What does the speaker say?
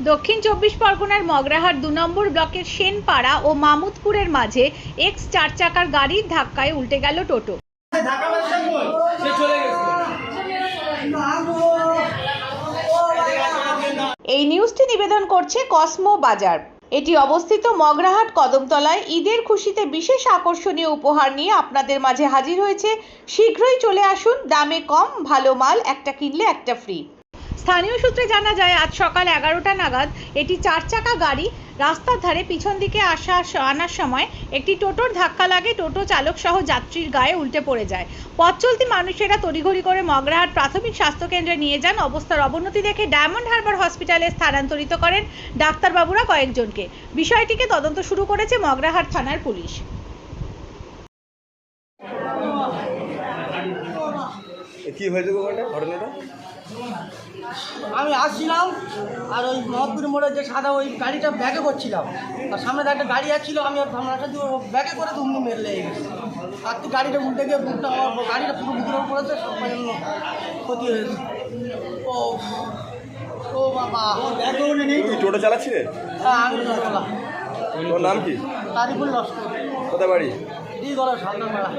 দক্ষিণ চব্বিশ পরগনার মগরাহাট ২ নম্বর ব্লকের সেনপাড়া ও মামুদপুরের মাঝে এক্স ৪ চাকার গাড়ির ধাক্কায় উল্টে গেল টোটো। এই নিউজটি নিবেদন করছে কসমো বাজার। এটি অবস্থিত মগরাহাট কদমতলায়। ঈদের খুশিতে বিশেষ আকর্ষণীয় উপহার নিয়ে আপনাদের মাঝে হাজির হয়েছে। শীঘ্রই চলে আসুন, দামে কম, ভালো মাল, একটা কিনলে একটা ফ্রি। স্থানীয় সূত্রে জানা যায়, আজ সকাল 11টা নাগাদ এটি 4 চাকা গাড়ি রাস্তার ধারে পিছন দিকে আনার সময় একটি টোটোর ধাক্কা লাগে। টোটো চালক সহ যাত্রীর গায়ে উল্টে পড়ে যায়। পথ চলতি মানুষেরা তড়িঘড়ি করে মগরাহাট প্রাথমিক স্বাস্থ্যকেন্দ্রে নিয়ে যান। অবস্থার অবনতি দেখে ডায়মন্ড হারবার হসপিটালে স্থানান্তরিত করেন ডাক্তারবাবুরা কয়েকজনকে। বিষয়টিকে তদন্ত শুরু করেছে মগরাহাট থানার পুলিশ। কি হয়েছে ঘটনাটা? আমি আসছিলাম আর ওই মহৎপুর মোড়ে যে সাদা ওই গাড়িটা ব্যাকে করছিলাম, আর সামনে একটা গাড়ি আসছিল, আমি ওর ভাবনাটা দিয়ে ব্যাকে করে তো উমনি মেরে লেগে গেছে। আর তুই গাড়িটা উল্টে গিয়ে বুকটা আমার গাড়িটা পুরো ভিতরে পড়েছে, সবাই জন্য ক্ষতি হয়েছে। ও ও বাবা, তুই টোটো চালাচ্ছিলে? হ্যাঁ আমি চলা। তোর নাম কি? তারিফুল লস্কর, কোথায় বাড়ি? এই গলা সামনে মেলা।